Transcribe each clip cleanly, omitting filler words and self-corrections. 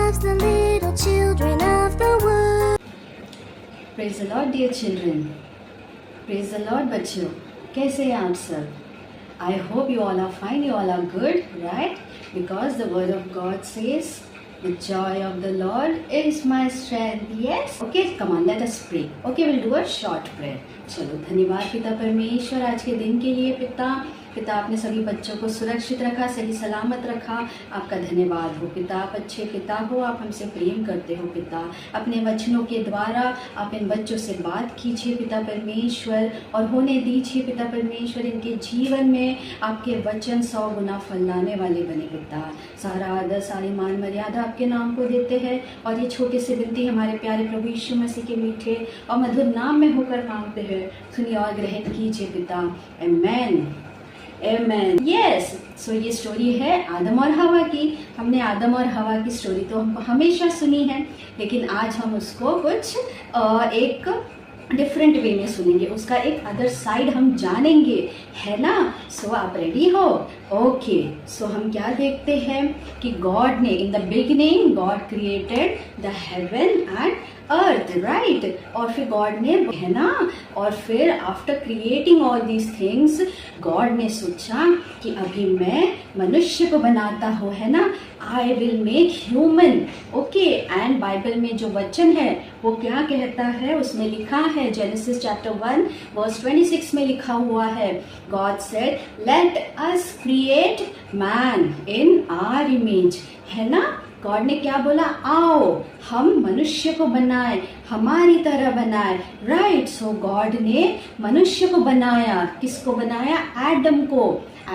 loves the little children of the world. Praise the Lord, dear children. Praise the Lord, बच्चों. कैसे हैं आप सब? I hope you all are fine. You all are good, right? Because the word of God says, "The joy of the Lord is my strength." Yes. Okay, come on, let us pray. Okay, we'll do a short prayer. चलो, धन्यवाद पिता परमेश्वर आज के दिन के लिए। पिता आपने सभी बच्चों को सुरक्षित रखा, सही सलामत रखा। आपका धन्यवाद हो पिता। आप अच्छे पिता हो, आप हमसे प्रेम करते हो पिता। अपने वचनों के द्वारा आप इन बच्चों से बात कीजिए पिता परमेश्वर, और होने दीजिए पिता परमेश्वर इनके जीवन में आपके वचन 100 गुना फल लाने वाले बने पिता। सारा आदर, सारी मान मर्यादा आपके नाम को देते हैं, और ये छोटी सी विनती हमारे प्यारे प्रभु यीशु मसीह के मीठे और मधुर नाम में होकर मांगते हैं। सुनिए और ग्रहण कीजिए पिता। आमेन। Amen. Yes. So ये स्टोरी है आदम और हवा की। हमने आदम और हवा की स्टोरी तो हम हमेशा सुनी है, लेकिन आज हम उसको कुछ एक डिफरेंट वे में सुनेंगे। उसका एक अदर साइड हम जानेंगे, है ना? सो आप रेडी हो? ओके। सो हम क्या देखते हैं कि गॉड ने in the beginning God created the heaven and earth, right? और फिर गॉड ने, है ना, और फिर after creating all these things God ने सोचा कि अभी मैं मनुष्य को बनाता हूँ, है ना? I will make human. Okay. And Bible में जो वचन है वो क्या कहता है, उसमें लिखा है जेनेसिस चैप्टर 1 वर्स 26 में लिखा हुआ है, God said let us create man in our image, है ना? गॉड ने क्या बोला? आओ हम मनुष्य को बनाए, हमारी तरह बनाए, राइट? सो गॉड ने मनुष्य को बनाया। किसको बनाया? एडम को।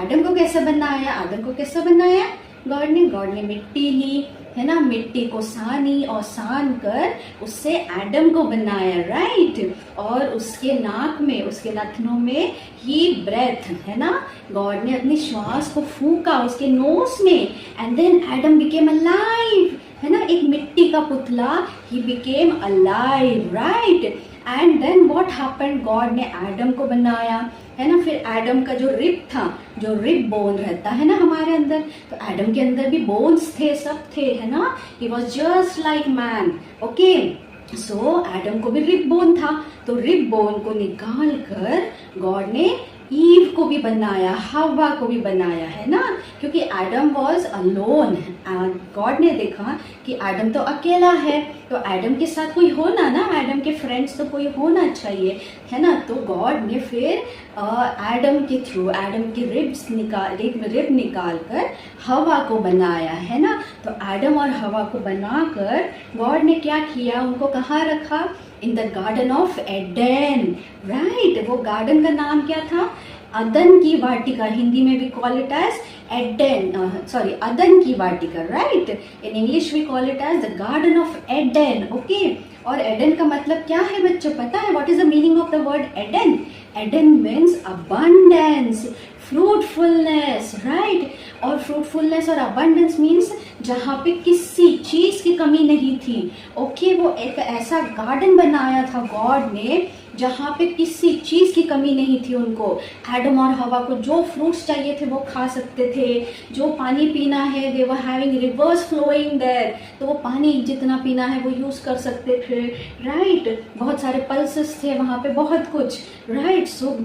एडम को कैसे बनाया? आदम को कैसे बनाया गॉड ने मिट्टी ली, है ना? मिट्टी को सानी और सान कर उससे एडम को बनाया, राइट? और उसके नाक में, उसके नथनों में ही ब्रेथ, है ना? गॉड ने अपनी श्वास को फूंका उसके नोस में, and then Adam became alive, है ना? एक मिट्टी का पुतला, ही became alive, right? And then what happened, God ने एडम को बनाया, है ना? फिर एडम का जो रिब था, जो रिब बोन रहता है ना हमारे अंदर, तो एडम के अंदर भी बोन्स थे, सब थे, है ना? He was just like man. Okay. So Adam को भी रिब बोन था, तो रिब बोन को निकाल कर गॉड ने ईव को भी बनाया, हवा को भी बनाया, है ना? क्योंकि एडम वॉज अलोन। गॉड ने देखा कि एडम तो अकेला है, तो एडम के साथ कोई होना ना, एडम के फ्रेंड्स तो कोई होना चाहिए, है ना? तो गॉड ने फिर एडम के थ्रू, एडम की रिब निकाल कर हवा को बनाया, है ना? तो एडम और हवा को बनाकर गॉड ने क्या किया? उनको कहाँ रखा? In the garden of Aiden, right? वो गार्डन का नाम क्या था? अदन की वाटिका। हिंदी में भी कॉल इट एज अदन की वाटिका, right? In English we call it as the garden of Eden. Okay. और एडन का मतलब क्या है बच्चों? पता है what is the meaning of the word Eden? Eden means abundance, fruitfulness, right? और फ्रूटफुलनेस और अबंडेंस मीन्स जहाँ पे किसी चीज की कमी नहीं थी। ओके। वो एक ऐसा गार्डन बनाया था गॉड ने जहाँ पे किसी चीज की कमी नहीं थी उनको। एडम और हवा को जो फ्रूट्स चाहिए थे वो खा सकते थे, जो पानी पीना है, they were having rivers flowing there, तो वो पानी जितना पीना है वो यूज कर सकते थे, राइट? बहुत सारे पल्सेस थे वहाँ पे, बहुत कुछ, राइट? सो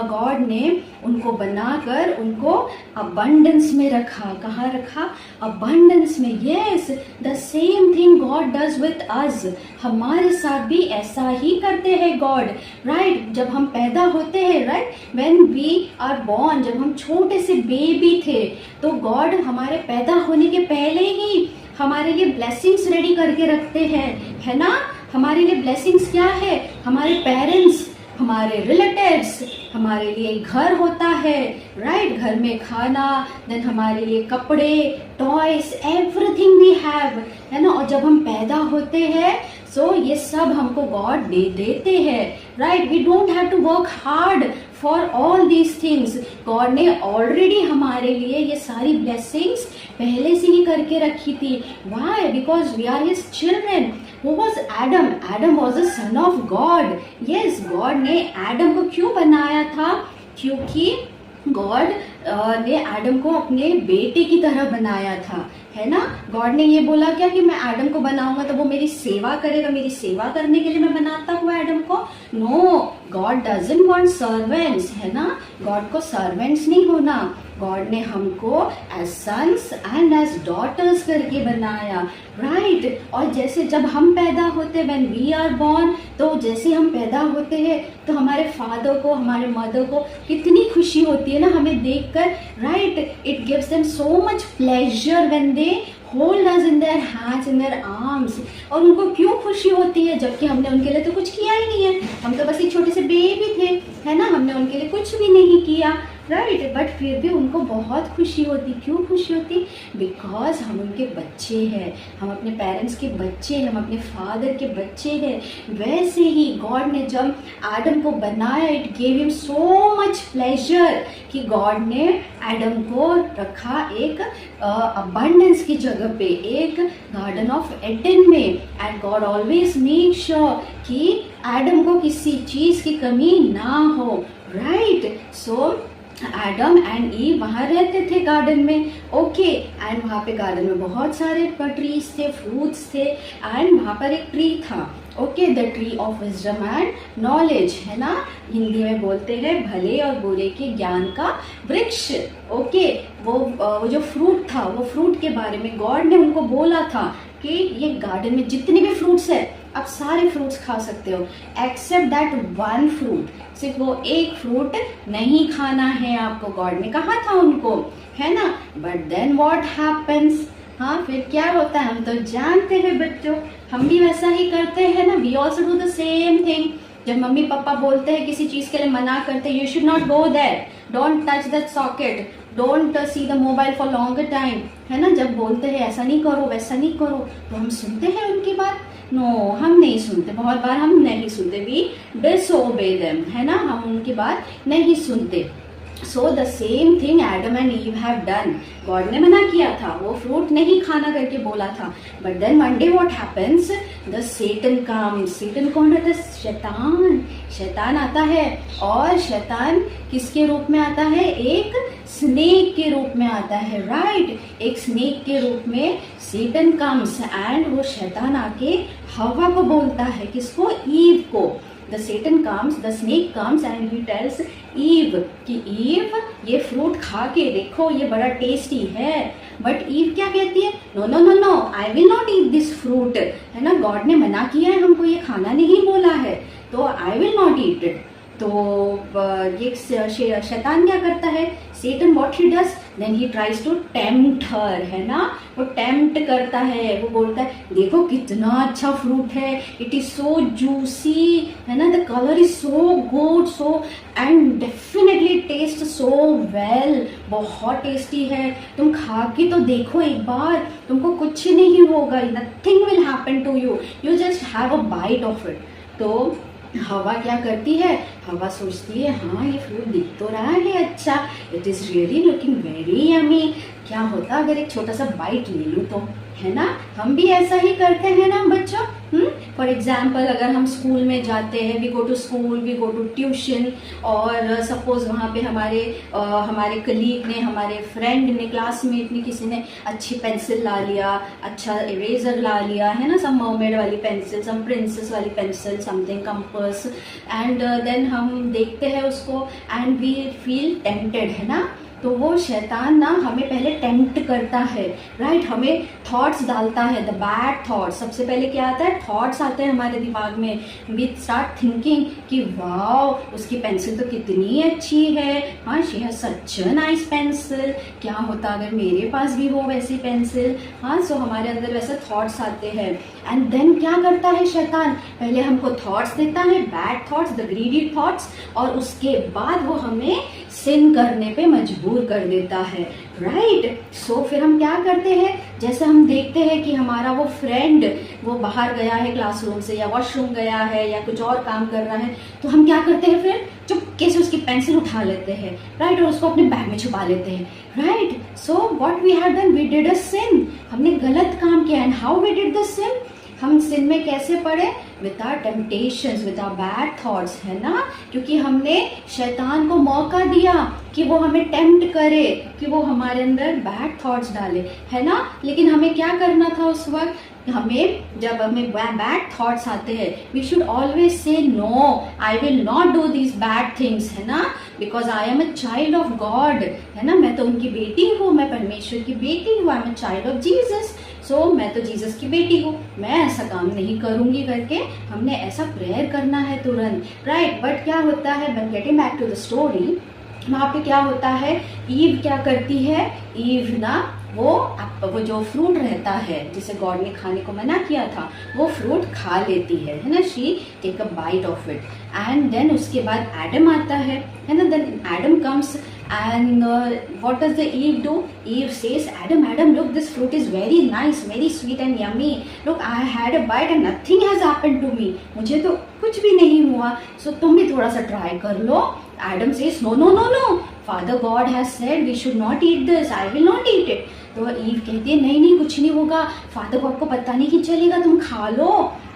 गॉड ने उनको बनाकर उनको अबंडेंस में रखा। कहाँ रखा? अबंडेंस में। Yes, the same thing God does with us. हमारे साथ भी ऐसा ही करते हैं गॉड, राइट? जब हम पैदा होते हैं, right, when we are born, जब हम छोटे से बेबी थे, तो गॉड हमारे पैदा होने के पहले ही हमारे लिए ब्लेसिंग्स रेडी करके रखते हैं, है ना? हमारे लिए ब्लेसिंग्स क्या है? हमारे पेरेंट्स, हमारे रिलेटिव्स, हमारे लिए घर होता है, राइट? घर में खाना, देन हमारे लिए कपड़े, टॉयज, एवरीथिंग वी हैव, है ना? और जब हम पैदा होते हैं सो ये सब हमको गॉड दे देते हैं, right? We don't have to work hard for all these things. God ने ऑलरेडी हमारे लिए ये सारी ब्लेसिंग्स पहले से ही करके रखी थी। Why? Because we are his children. Who was Adam? Adam was the son of God. Yes, God ने एडम को क्यों बनाया था? क्योंकि गॉड ने एडम को अपने बेटे की तरह बनाया था, है ना। गॉड ने ये बोला क्या कि मैं एडम को बनाऊंगा तो वो मेरी सेवा करेगा, मेरी सेवा करने के लिए मैं बनाता हूँ एडम को। No, God doesn't want servants, है ना। गॉड को सर्वेंट्स नहीं होना। गॉड ने हमको as sons and as daughters करके बनाया, राइट। और जैसे जब हम पैदा होते, व्हेन वी आर बॉर्न, तो जैसे हम पैदा होते हैं तो हमारे फादर को, हमारे मदर को कितनी खुशी होती है ना हमें देखकर, right. It gives them so much pleasure when they hold us in their hands, in their arms. और उनको क्यों खुशी होती है, जबकि हमने उनके लिए तो कुछ किया ही नहीं है, हम तो बस एक छोटे से बेबी थे, है ना, हमने उनके लिए कुछ भी नहीं किया, राइट। बट फिर भी उनको बहुत खुशी होती। क्यों खुशी होती? बिकॉज हम उनके बच्चे हैं, हम अपने पेरेंट्स के बच्चे हैं, हम अपने फादर के बच्चे हैं। वैसे ही गॉड ने जब आदम को बनाया, it gave him so much pleasure कि गॉड ने एडम को रखा एक अबंडेंस की जगह पे, एक गार्डन ऑफ एडन में। And God always make sure कि एडम को किसी चीज की कमी ना हो, right. So Adam and ewe वहाँ रहते थे गार्डन में, ओके। एंड वहाँ पे गार्डन में बहुत सारे ट्रीज थे, फ्रूट्स थे, एंड वहाँ पर एक ट्री था, okay, the tree of wisdom and knowledge, है ना। हिंदी में बोलते हैं भले और बुरे के ज्ञान का वृक्ष, ओके। वो जो फ्रूट था, वो फ्रूट के बारे में गॉड ने उनको बोला था कि ये गार्डन में जितने भी फ्रूट्स है आप सारे फ्रूट्स खा सकते हो एक्सेप्ट दैट वन फ्रूट, सिर्फ वो एक फ्रूट नहीं खाना है आपको, गॉड ने कहा था उनको, है ना। बट देन व्हाट हैपेंस, हाँ फिर क्या होता है हम तो जानते हैं बच्चों, हम भी वैसा ही करते हैं ना। We also do the same thing. जब मम्मी पापा बोलते हैं किसी चीज के लिए मना करते हैं, you should not go there, don't touch that socket, don't see the mobile for longer time, है ना। जब बोलते हैं ऐसा नहीं करो वैसा नहीं करो, तो हम सुनते हैं उनकी बात? नो, हम नहीं सुनते, बहुत बार हम नहीं सुनते, वी डिसओबे देम, है ना, हम उनकी बात नहीं सुनते। So the same thing Adam and ewe have done. God ने मना किया था, वो फ्रूट नहीं खाना करके बोला था, but then one day what happens, the Satan comes. Satan कौन रहता है? शैतान। शैतान आता है, और शैतान किसके रूप में आता है? एक स्नेक के रूप में आता है, राइट। एक स्नेक के रूप में सेटन कम्स, एंड वो शैतान आके हवा को बोलता है, किसको? ईव को। The Satan comes, the snake comes and he tells Eve कि ईव ये फ्रूट खा के देखो, ये बड़ा टेस्टी है। बट ईव क्या कहती है? No no no no, I will not eat this fruit, है ना। गॉड ने मना किया है, हमको ये खाना नहीं बोला है, तो आई विल नॉट ईट इट। तो ये शैतान क्या करता है? Satan what he does? Then he tries to tempt her, है ना। वो टेम्प्ट करता है, वो बोलता है देखो कितना अच्छा फ्रूट है, इट इज सो जूसी, है ना, the colour is so good, so and definitely taste so well, बहुत टेस्टी है, तुम खा के तो देखो एक बार, तुमको कुछ नहीं होगा, nothing will happen to you, you just have a bite of it. तो हवा क्या करती है? हवा सोचती है हाँ ये फ्रूट दिख तो रहा है अच्छा, it is really looking very yummy, क्या होता अगर एक छोटा सा बाइट ले लूँ तो, है ना। हम भी ऐसा ही करते हैं ना बच्चों। फॉर एग्जाम्पल अगर हम स्कूल में जाते हैं, we go to school, we go to tuition, और सपोज वहाँ पे हमारे कलीग ने, हमारे फ्रेंड ने, क्लासमेट ने, किसी ने अच्छी पेंसिल ला लिया, अच्छा इरेजर ला लिया, है ना, सम मर्मेड वाली पेंसिल, सम प्रिंसेस वाली pencil, something compass, and then हम देखते हैं उसको एंड वी फील टेम्प्टेड, है ना। तो वो शैतान ना हमें पहले टेम्प्ट करता है, राइट, हमें थॉट्स डालता है, द बैड थॉट्स। सबसे पहले क्या आता है? थॉट्स आते हैं हमारे दिमाग में, वी स्टार्ट थिंकिंग कि वाओ उसकी पेंसिल तो कितनी अच्छी है, हाँ she has such a nice pencil, क्या होता अगर मेरे पास भी हो वैसी पेंसिल, हाँ। सो हमारे अंदर वैसे थॉट्स आते हैं, एंड देन क्या करता है शैतान? पहले हमको थॉट्स देता है, bad thoughts, the greedy thoughts, और उसके बाद वो हमें सिन करने पे मजबूर कर देता है, राइट। सो फिर हम क्या करते हैं? जैसे हम देखते हैं कि हमारा वो फ्रेंड वो बाहर गया है क्लासरूम से, या वॉशरूम गया है, या कुछ और काम कर रहा है, तो हम क्या करते हैं? फिर चुपके से उसकी पेंसिल उठा लेते हैं, राइट, और उसको अपने बैग में छुपा लेते हैं, right. So what we have done, we did a sin, हमने गलत काम किया। And how we did the sin? हम sin में कैसे पड़े? With our temptations, with our bad thoughts, है ना, क्योंकि हमने शैतान को मौका दिया कि वो हमें टेम्प्ट करे, कि वो हमारे अंदर बैड थॉट्स डाले, है ना। लेकिन हमें क्या करना था उस वक्त? हमें जब हमें बैड थॉट्स आते हैं, we should always say no, I will not do these bad things, है ना, because I am a child of God, है ना, मैं तो उनकी बेटी हूँ, मैं परमेश्वर की बेटी हूँ, I am a child of Jesus, so मैं तो जीसस की बेटी हूँ, मैं ऐसा काम नहीं करूंगी करके हमने ऐसा प्रेयर करना है तुरंत, राइट। बट क्या होता है, when getting back to the story, वहाँ पे क्या होता है, ईव क्या करती है, ईव ना वो जो फ्रूट रहता है जिसे गॉड ने खाने को मना किया था, वो फ्रूट खा लेती है ना, she take a bite of it, and then उसके बाद एडम आता है ना, then Adam comes and what does the Eve do? Eve says, Adam, look, this fruit is very nice, very sweet and yummy, look, I had a bite and nothing has happened to me, मुझे तो कुछ भी नहीं हुआ, so तुम भी थोड़ा सा ट्राई कर लो। Adam says, no, Father God has said we should not eat this, I will not eat it। तो ईव कहती है नहीं कुछ नहीं होगा, फादर गॉड को पता नहीं कि चलेगा, तुम खा लो।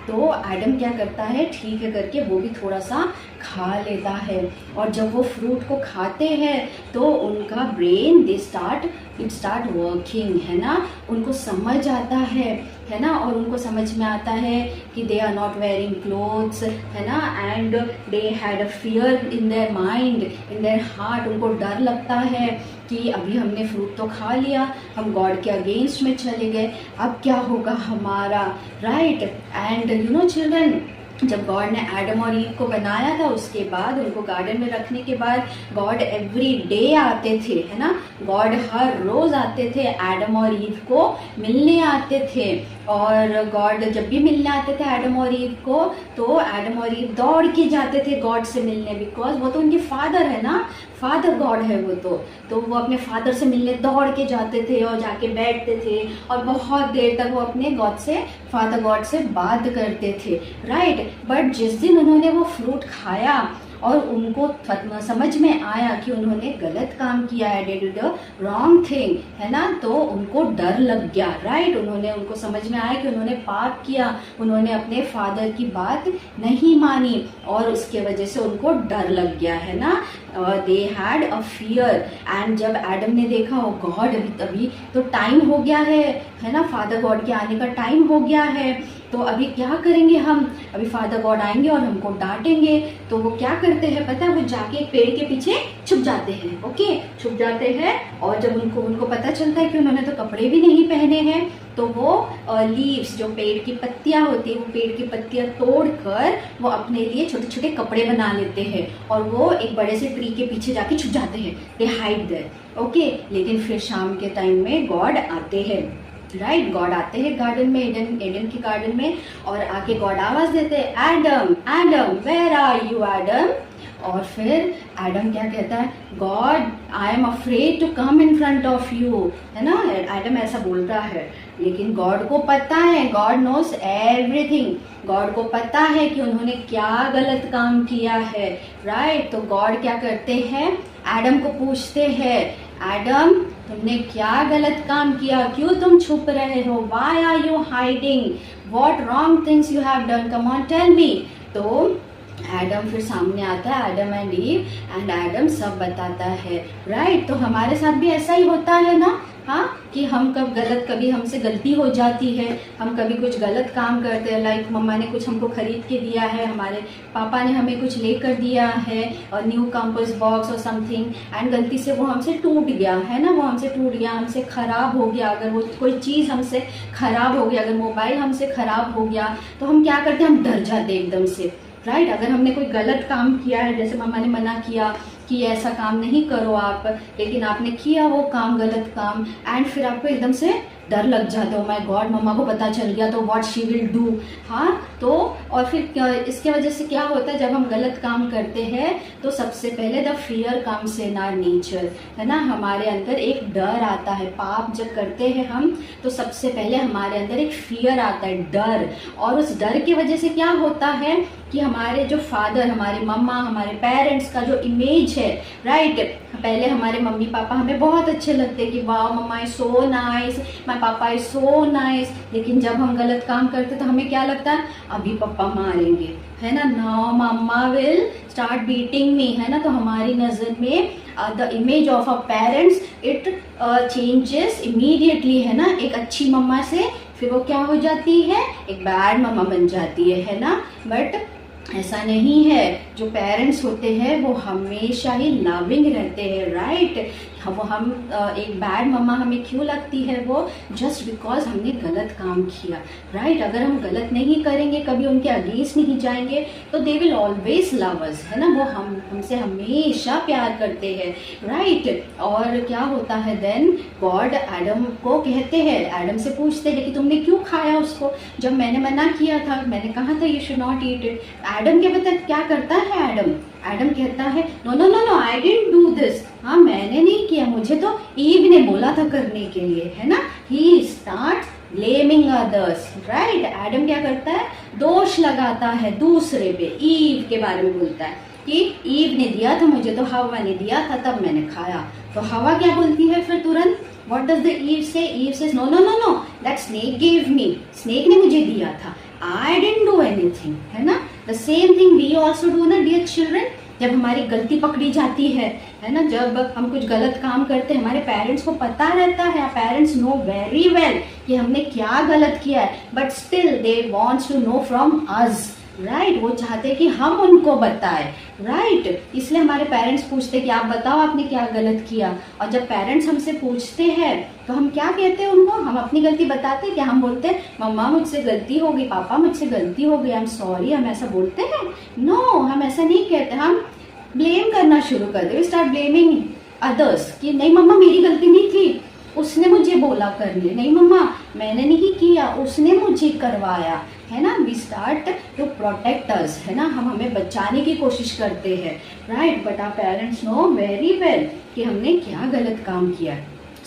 तो एडम क्या करता है, ठीक है करके वो भी थोड़ा सा खा लेता है, और जब वो फ्रूट को खाते हैं तो उनका ब्रेन इट स्टार्ट वर्किंग, है ना, उनको समझ आता है ना, और उनको समझ में आता है कि they are not wearing clothes, है ना, and they had a fear in their mind, in their heart, उनको डर लगता है कि अभी हमने फ्रूट तो खा लिया, हम गॉड के अगेंस्ट में चले गए, अब क्या होगा हमारा, right. And you know children, जब गॉड ने एडम और ईव को बनाया था, उसके बाद उनको गार्डन में रखने के बाद गॉड एवरी डे आते थे, है ना, गॉड हर रोज आते थे, एडम और ईव को मिलने आते थे, और गॉड जब भी मिलने आते थे एडम और ईव को, तो एडम और ईव दौड़ के जाते थे गॉड से मिलने, बिकॉज वो तो उनके फादर है ना, फादर गॉड है वो तो वो अपने फादर से मिलने दौड़ के जाते थे और जाके बैठते थे, और बहुत देर तक वो अपने गॉड से, फादर गॉड से बात करते थे, राइट। बट जिस दिन उन्होंने वो फ्रूट खाया और उनको समझ में आया कि उन्होंने गलत काम किया है, they did the wrong thing, है ना, तो उनको डर लग गया, राइट। उनको समझ में आया कि उन्होंने पाप किया, उन्होंने अपने फादर की बात नहीं मानी, और उसके वजह से उनको डर लग गया, है ना, दे हैड अ फियर। एंड जब एडम ने देखा, ओ गॉड, अभी तो टाइम हो गया है ना, फादर गॉड के आने का टाइम हो गया है, तो अभी क्या करेंगे हम, अभी फादर गॉड आएंगे और हमको डांटेंगे। तो वो क्या करते हैं पता है, वो जाके एक पेड़ के पीछे छुप जाते हैं, ओके, छुप जाते हैं, और जब उनको पता चलता है कि उन्होंने तो कपड़े भी नहीं पहने हैं, तो वो लीव्स, जो पेड़ की पत्तियां होती है, वो पेड़ की पत्तियां तोड़कर वो अपने लिए छोटे छोटे कपड़े बना लेते हैं, और वो एक बड़े से ट्री के पीछे जाके छुप जाते हैं, दे हाइड देयर, ओके। लेकिन फिर शाम के टाइम में गॉड आते हैं, राइट, गॉड आते हैं गार्डन में, एडन के गार्डन में, और आके गॉड आवाज देते हैं, Adam where are you Adam. और फिर एडम क्या कहता है, God I am afraid to come in front of you, है ना, एडम ऐसा बोल रहा है, लेकिन गॉड को पता है, गॉड नोस एवरीथिंग, गॉड को पता है कि उन्होंने क्या गलत काम किया है, राइट। तो गॉड क्या करते हैं, एडम को पूछते हैं, एडम तुमने क्या गलत काम किया, क्यों तुम छुप रहे हो, why are you hiding, what wrong things you have done, come on tell me. तो एडम फिर सामने आता है, Adam and Eve, and Adam सब बताता है, राइट। तो हमारे साथ भी ऐसा ही होता है ना, हाँ, कि हम कभी हमसे गलती हो जाती है, हम कभी कुछ गलत काम करते हैं, लाइक मम्मा ने कुछ हमको खरीद के दिया है, हमारे पापा ने हमें कुछ लेकर दिया है, और न्यू कंपोस्ट बॉक्स और समथिंग, एंड गलती से वो हमसे टूट गया, है ना, वो हमसे टूट गया, हमसे खराब हो गया, अगर वो कोई चीज़ हमसे खराब हो गया, अगर मोबाइल हमसे खराब हो गया, तो हम क्या करते हैं, हम डर जाते हैं एकदम से, राइट। अगर हमने कोई गलत काम किया है, जैसे मम्मा ने मना किया कि ऐसा काम नहीं करो आप, लेकिन आपने किया वो काम, गलत काम, एंड फिर आपको एकदम से डर लग जाता है, माय गॉड मम्मा को पता चल गया तो व्हाट शी विल डू, हाँ। तो और फिर इसके वजह से क्या होता है, जब हम गलत काम करते हैं तो सबसे पहले the fear comes in our nature, है ना, हमारे अंदर एक डर आता है, पाप जब करते हैं हम तो सबसे पहले हमारे अंदर एक फियर आता है, डर, और उस डर की वजह से क्या होता है कि हमारे जो फादर, हमारे मम्मा, हमारे पेरेंट्स का जो इमेज है, राइट, पहले हमारे मम्मी पापा हमें बहुत अच्छे लगते कि वाह मम्मा इज सो नाइस, माय पापा इज सो नाइस। लेकिन जब हम गलत काम करते तो हमें क्या लगता है, अभी पापा मारेंगे, है ना, now mamma will start beating me, है ना। तो हमारी नजर में the image of a parents it changes immediately, है ना। एक अच्छी मम्मा से फिर वो क्या हो जाती है, एक बैड मम्मा बन जाती है ना। बट ऐसा नहीं है, जो पेरेंट्स होते हैं वो हमेशा ही लविंग रहते हैं, राइट। हम एक बैड मम्मा हमें क्यों लगती है, वो जस्ट बिकॉज हमने गलत काम किया, राइट। अगर हम गलत नहीं करेंगे, कभी उनके अगेंस्ट नहीं जाएंगे, तो they will always love us, है ना। वो हमसे हमेशा प्यार करते हैं, राइट। और क्या होता है देन, गॉड एडम को कहते हैं, एडम से पूछते हैं कि तुमने क्यों खाया उसको, जब मैंने मना किया था, मैंने कहा था you should not eat it. Adam के पता क्या करता है, एडम कहता है no no no no I didn't do this, हाँ मैंने नहीं किया, मुझे तो ईव ने बोला था करने के लिए, है ना। He starts blaming others, right. Adam क्या करता है, दोष लगाता है दूसरे पे, ईव के बारे में बोलता है कि ईव ने दिया था मुझे, तो हवा ने दिया था तब मैंने खाया। तो हवा क्या बोलती है फिर तुरंत, what does the Eve say, Eve says no no no no that snake give me, snake ने मुझे दिया था, I didn't do anything, है ना। The same thing we also do ना dear children। जब हमारी गलती पकड़ी जाती है ना, जब हम कुछ गलत काम करते हैं, हमारे पेरेंट्स को पता रहता है, पेरेंट्स नो वेरी वेल कि हमने क्या गलत किया है, but still they wants to know from us, right. वो चाहते हैं कि हम उनको बताएं, राइट। इसलिए हमारे पेरेंट्स पूछते हैं कि आप बताओ आपने क्या गलत किया। और जब पेरेंट्स हमसे पूछते हैं तो हम क्या कहते हैं उनको, हम अपनी गलती बताते हैं क्या, हम बोलते हैं मम्मा मुझसे गलती हो गई, पापा मुझसे गलती हो गई, आई एम सॉरी, हम ऐसा बोलते हैं? नो, हम ऐसा नहीं कहते, हम ब्लेम करना शुरू कर दे, स्टार्ट ब्लेमिंग अदर्स कि नहीं मम्मा मेरी गलती नहीं थी, उसने मुझे बोला करने, नहीं मम्मा मैंने नहीं किया, उसने मुझे करवाया, है ना। We start to protect us, है ना, हम हमें बचाने की कोशिश करते हैं, right. But our parents know very well कि हमने क्या गलत काम किया।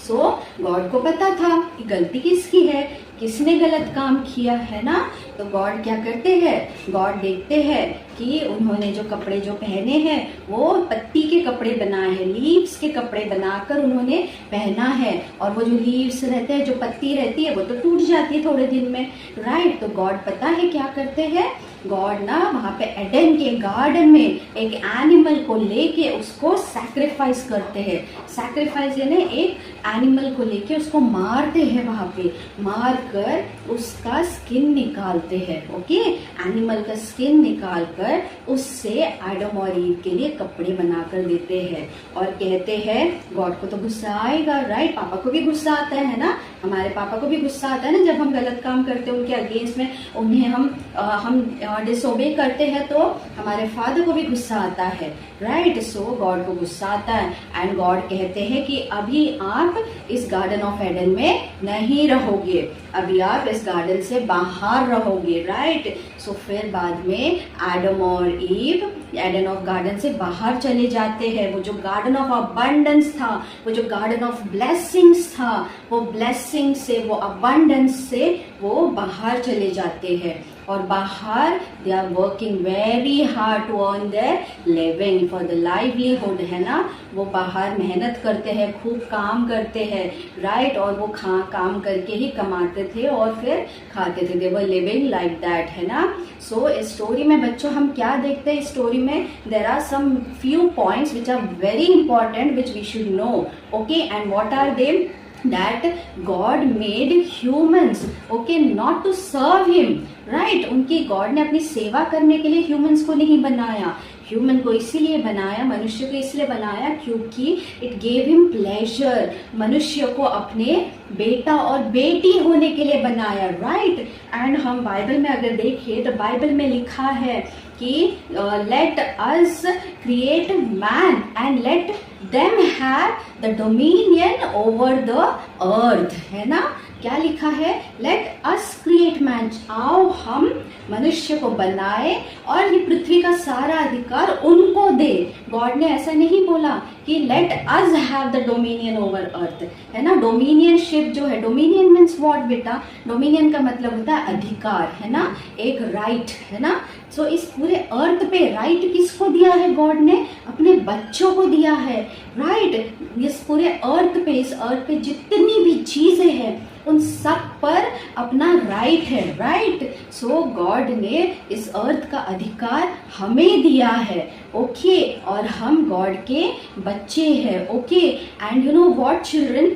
सो गॉड को पता था कि गलती किसकी है, किसने गलत काम किया, है ना। तो गॉड क्या करते हैं, गॉड देखते हैं कि उन्होंने जो कपड़े जो पहने हैं वो पत्ती के कपड़े बनाए हैं, लीव्स के कपड़े बनाकर उन्होंने पहना है। और वो जो लीव्स रहते हैं, जो पत्ती रहती है, वो तो टूट जाती है थोड़े दिन में, राइट। तो गॉड पता है क्या करते हैं, गॉड ना वहां पे एडन के गार्डन में एक एनिमल को लेके उसको सैक्रिफाइस करते हैं। सैक्रिफाइस यानी एक एनिमल को लेके उसको मारते हैं, वहां पे मार कर उसका स्किन निकालते हैं, ओके। एनिमल का स्किन निकाल कर उससे एडम और ईव के लिए कपड़े बनाकर देते हैं। और कहते हैं गॉड को तो गुस्सा आएगा, राइट। पापा को भी गुस्सा आता है ना, हमारे पापा को भी गुस्सा आता है ना, जब हम गलत काम करते हैं उनके अगेंस्ट में, उन्हें हम डिसोबे करते हैं तो हमारे फादर को भी गुस्सा आता है, राइट। सो गॉड को गुस्सा आता है एंड गॉड कहते हैं कि अभी आप इस गार्डन ऑफ एडन में नहीं रहोगे, अभी आप इस गार्डन से बाहर रहोगे, राइट। सो फिर बाद में एडम और ईव एडन ऑफ गार्डन से बाहर चले जाते हैं। वो जो गार्डन ऑफ अबंडेंस था, वो जो गार्डन ऑफ ब्लेसिंग्स था, वो ब्लेसिंग से, वो अबंडेंस से वो बाहर चले जाते हैं। और बाहर they are working very hard to earn their living for the livelihood, है ना। वो बाहर मेहनत करते हैं, खूब काम करते हैं, राइट। और वो काम करके ही कमाते थे और फिर खाते थे, दे वर लिविंग लाइक दैट, है ना। सो इस स्टोरी में बच्चों हम क्या देखते हैं, इस स्टोरी में there are some few points which are very important which we should know, okay. And what are they, that God made humans, okay, not to serve him, right। उनकी गॉड ने अपनी सेवा करने के लिए ह्यूमंस को नहीं बनाया, ह्यूमन को इसीलिए बनाया, मनुष्य को इसलिए बनाया क्योंकि इट गेव हिम प्लेजर, मनुष्य को अपने बेटा और बेटी होने के लिए बनाया, राइट। एंड हम बाइबल में अगर देखिए तो बाइबल में लिखा है कि late us create man and let them have the dominion over the earth, है ना। क्या लिखा है, लेट अस क्रिएट मैन, आओ हम मनुष्य को बनाए और ये पृथ्वी का सारा अधिकार उनको दे। गॉड ने ऐसा नहीं बोला कि let us have the dominion over earth, है ना। डोमिनियनशिप जो है, डोमिनियन मीन्स व्हाट बेटा, डोमिनियन का मतलब होता है अधिकार, है ना, एक राइट, है ना। सो इस पूरे अर्थ पे राइट किसको दिया है, गॉड ने अपने बच्चों को दिया है, राइट। इस पूरे अर्थ पे, इस अर्थ पे जितनी भी चीजें हैं उन सब पर अपना राइट है, राइट। सो गॉड ने इस अर्थ का अधिकार हमें दिया है, ओके, और हम गॉड के बच्चे हैं, okay. And you know what children,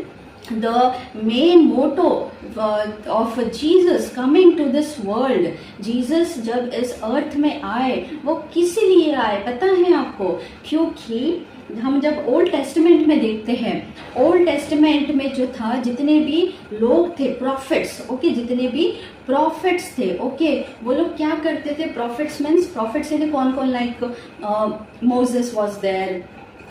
the main motto of Jesus coming to this world, Jesus जब इस अर्थ में आए वो किस लिए आए पता है आपको, क्योंकि हम जब ओल्ड टेस्टमेंट में देखते हैं, ओल्ड टेस्टमेंट में जो था, जितने भी लोग थे प्रॉफिट्स, ओके, जितने भी प्रॉफिट्स थे, ओके, वो लोग क्या करते थे, प्रॉफिट्स मीन्स, प्रॉफिट्स थे कौन कौन, like Moses was there,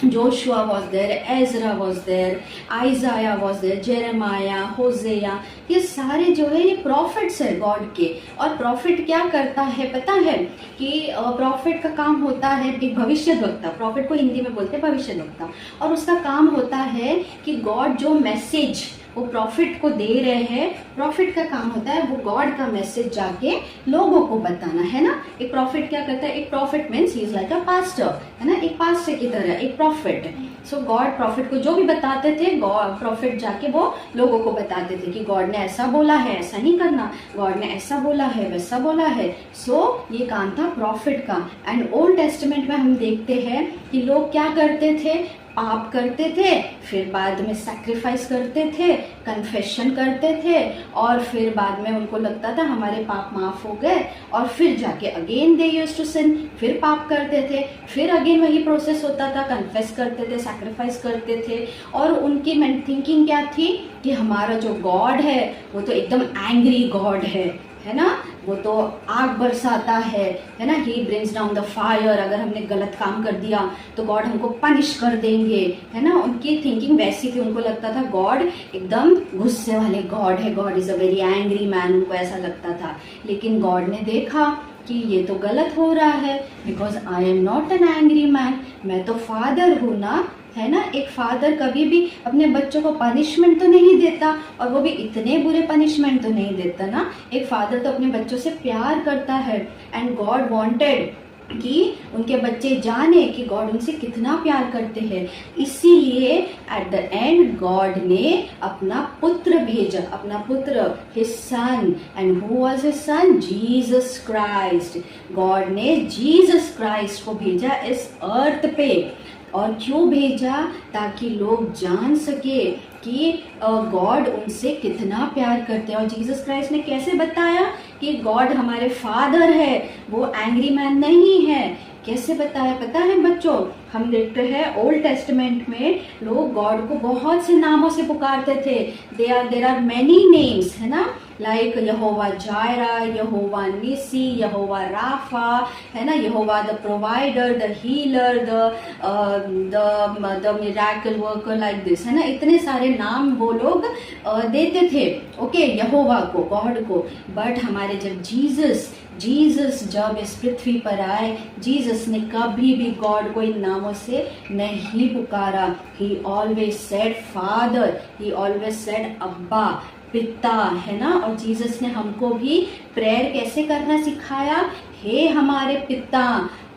Joshua was there, Ezra was there, Isaiah was there, Jeremiah, Hosea, ये सारे जो है ये प्रॉफिट्स है गॉड के। और प्रॉफिट क्या करता है पता है कि प्रॉफिट का काम होता है, एक भविष्यद्वक्ता, प्रॉफिट को हिंदी में बोलते हैं भविष्यद्वक्ता, और उसका काम होता है कि गॉड जो मैसेज वो प्रॉफिट को दे रहे हैं, प्रॉफिट का काम होता है वो गॉड का मैसेज जाके लोगों को बताना, है ना। एक प्रॉफिट क्या करता है, एक profit means he is like a pastor, है ना, एक पास्टर की तरह एक प्रॉफिट। सो गॉड प्रॉफिट को जो भी बताते थे, गॉड प्रॉफिट जाके वो लोगों को बताते थे कि गॉड ने ऐसा बोला है, ऐसा नहीं करना, गॉड ने ऐसा बोला है, वैसा बोला है। सो ये काम था प्रॉफिट का। एंड ओल्ड टेस्टमेंट में हम देखते हैं कि लोग क्या करते थे, पाप करते थे, फिर बाद में सैक्रिफाइस करते थे, कन्फेशन करते थे, और फिर बाद में उनको लगता था हमारे पाप माफ हो गए, और फिर जाके again they used to sin, फिर पाप करते थे, फिर अगेन वही प्रोसेस होता था, कन्फेस करते थे, सैक्रिफाइस करते थे। और उनकी थिंकिंग क्या थी कि हमारा जो गॉड है वो तो एकदम एंग्री गॉड है ना, वो तो आग बरसाता है ना, he brings down the fire, अगर हमने गलत काम कर दिया तो गॉड हमको पनिश कर देंगे, है ना। उनकी थिंकिंग वैसी थी, उनको लगता था गॉड एकदम गुस्से वाले गॉड है, God is a very angry man, उनको ऐसा लगता था। लेकिन गॉड ने देखा कि ये तो गलत हो रहा है, because I am not an angry man, मैं तो फादर हूँ ना, है ना। एक फादर कभी भी अपने बच्चों को पनिशमेंट तो नहीं देता, और वो भी इतने बुरे पनिशमेंट तो नहीं देता ना। एक फादर तो अपने बच्चों से प्यार करता है, एंड गॉड वांटेड कि उनके बच्चे जाने कि गॉड उनसे कितना प्यार करते हैं। इसीलिए एट द एंड गॉड ने अपना पुत्र भेजा, अपना पुत्र, his son. And who was his son? Jesus Christ. God ने जीसस क्राइस्ट को भेजा इस अर्थ पे। और क्यों भेजा? ताकि लोग जान सके कि गॉड उनसे कितना प्यार करते हैं। और जीसस क्राइस्ट ने कैसे बताया कि गॉड हमारे फादर है, वो एंग्री मैन नहीं है। कैसे बताया पता है बच्चों? हम देखते हैं ओल्ड टेस्टमेंट में लोग गॉड को बहुत से नामों से पुकारते थे। देयर आर मेनी नेम्स, है ना, like Jehovah Jireh, Jehovah Nissi, Jehovah Rapha, है ना, Jehovah the provider, the healer, the miracle worker, like this, है ना। इतने सारे नाम वो लोग देते थे, ओके, यहोवा को, गॉड को। बट हमारे जब जीसस जब इस पृथ्वी पर आए, जीसस ने कभी भी गॉड को इन नामों से नहीं पुकारा। ही ऑलवेज सेड फादर, ही ऑलवेज सेड अब्बा, पिता, है ना। और जीसस ने हमको भी प्रेयर कैसे करना सिखाया? हे हमारे पिता,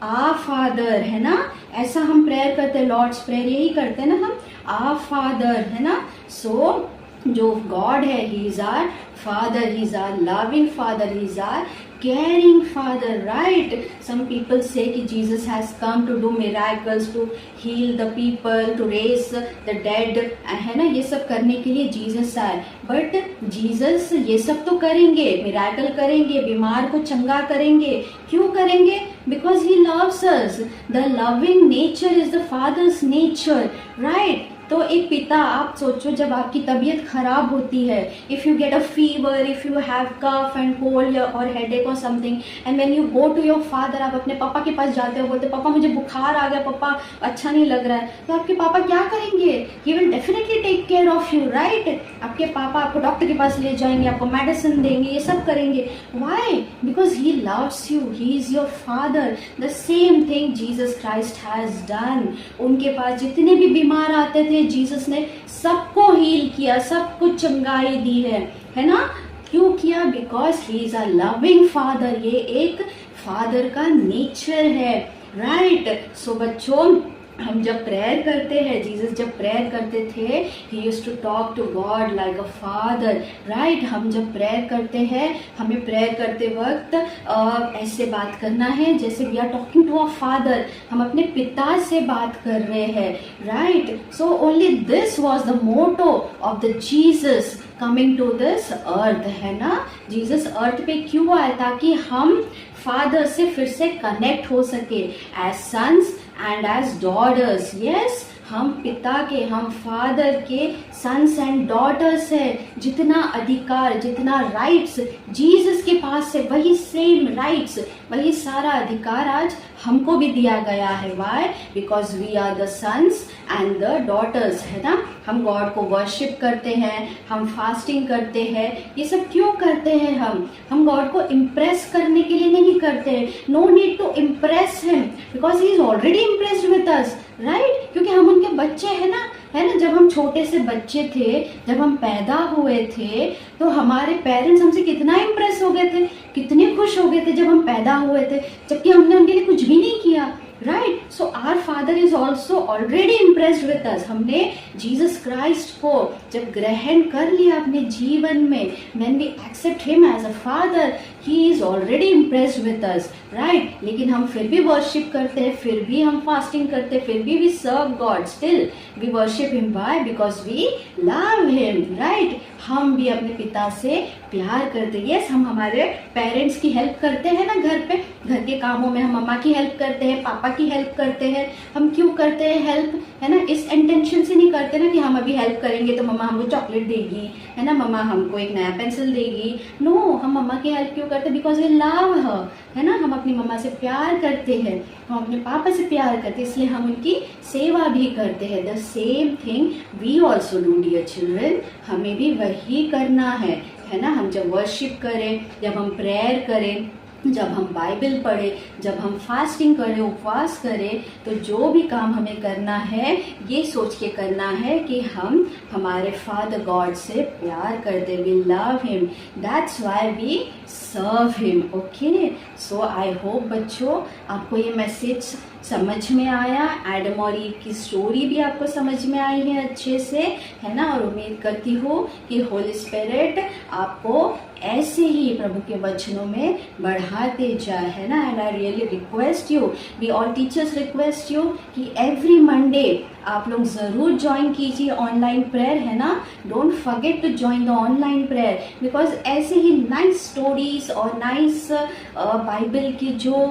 आ फादर, है ना। ऐसा हम प्रेयर करते हैं, लॉर्ड्स प्रेयर यही करते हैं ना हम, आ फादर, है ना। सो जो गॉड है, he is our father, he is our loving father, he is our caring father, right? Some people say कि Jesus has come to do miracles, to heal the people, to raise the dead, है ना। ये सब करने के लिए Jesus आए। But Jesus ये सब तो करेंगे, मिराकल करेंगे, बीमार को चंगा करेंगे। क्यों करेंगे? Because he loves us. The loving nature is the Father's nature, right? तो एक पिता, आप सोचो जब आपकी तबीयत खराब होती है, if you get a fever, if you have cough and cold और हेडेक और something, and when you go to your father, आप अपने पापा के पास जाते हो, बोलते पापा मुझे बुखार आ गया, पापा अच्छा नहीं लग रहा है, तो आपके पापा क्या करेंगे? He will definitely take care of you, right? आपके पापा आपको डॉक्टर के पास ले जाएंगे, आपको मेडिसिन देंगे, ये सब करेंगे। Why? Because he loves you, he is your father. The same thing Jesus Christ has done. उनके पास जितने भी बीमार आते थे, जीसस ने सबको हील किया, सबको चंगाई दी है ना? क्यों किया? Because he is a loving father. ये एक फादर का नेचर है, राइट? सो बच्चों, हम जब प्रेयर करते हैं, जीसस जब प्रेयर करते थे, he used to talk to God like a father, right? हम जब प्रेयर करते हैं, हमें प्रेयर करते वक्त ऐसे बात करना है जैसे we are talking to a father, हम अपने पिता से बात कर रहे हैं, right? So only this was the motto of the Jesus coming to this earth, है ना? जीसस अर्थ पे क्यों आए? ताकि हम फादर से फिर से कनेक्ट हो सके, as sons and as daughters. Yes, हम पिता के, हम फादर के सन्स एंड डॉटर्स है। जितना अधिकार, जितना राइट्स जीसस के पास है, वही सेम राइट्स, वही सारा अधिकार आज हमको भी दिया गया है। Why? Because we are the sons and the daughters, है ना? हम गॉड को वर्शिप करते हैं, हम फास्टिंग करते हैं। ये सब क्यों करते हैं? हम गॉड को इम्प्रेस करने के लिए नहीं करते हैं। No need to impress him, because he is already impressed with us, right? क्योंकि हम उनके बच्चे हैं ना, है ना? जब हम छोटे से बच्चे थे, जब हम पैदा हुए थे, तो हमारे पेरेंट्स हमसे कितना इम्प्रेस हो गए थे, कितने खुश हो गए थे जब हम पैदा हुए थे, जबकि हमने उनके लिए कुछ भी नहीं किया, right? So our father is also already impressed with us. हमने जीसस क्राइस्ट को जब ग्रहण कर लिया अपने जीवन में, when we accept him as a father, he is already impressed with us, right? लेकिन हम फिर भी वर्शिप करते हैं, फिर भी हम फास्टिंग करते हैं, फिर भी we serve God, still we worship him. Why? Because we love him, right? हम भी अपने पिता से प्यार करते हैं। यस, हम हमारे पेरेंट्स की हेल्प करते हैं ना, घर पे, घर के कामों में हम मम्मा की हेल्प करते हैं, पापा की हेल्प करते हैं। हम क्यों करते हैं हेल्प? है ना? इस इंटेंशन से नहीं करते ना कि हम अभी हेल्प करेंगे तो मम्मा हमको चॉकलेट देगी, है ना? मम्मा हमको एक नया पेंसिल देगी। नो, हम मम्मा की हेल्प क्यों करते हैं? बिकॉज वी लव हर, है ना? हम अपनी मम्मा से प्यार करते हैं, हम अपने पापा से प्यार करते हैं, इसलिए हम उनकी सेवा भी करते हैं। The same thing we also do, dear children. हमें भी वही करना है ना? हम जब वर्शिप करें, जब हम प्रेयर करें, जब हम बाइबल पढ़े, जब हम फास्टिंग करें, उपवास करें, तो जो भी काम हमें करना है, ये सोच के करना है कि हम हमारे फादर गॉड से प्यार करते, we love him, that's why we serve him. Okay, so I hope बच्चों आपको ये मैसेज समझ में आया, एडम और ईव की स्टोरी भी आपको समझ में आई है अच्छे से, है ना? और उम्मीद करती हूँ कि होली स्पिरिट आपको ऐसे ही प्रभु के वचनों में बढ़ाते जाए, है ना? And I really request you, we all teachers request you कि एवरी मंडे आप लोग जरूर ज्वाइन कीजिए ऑनलाइन प्रेयर, है ना? Don't forget to join the online prayer, because ऐसे ही नाइस स्टोरीज और नाइस बाइबल की जो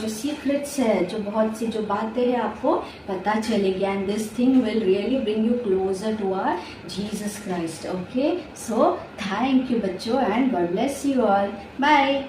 सीक्रेट्स है, जो बहुत सी जो बातें हैं आपको पता चलेगी, and this thing will really bring you closer to our Jesus Christ. Okay, so thank you बच्चों, and God bless you all. Bye.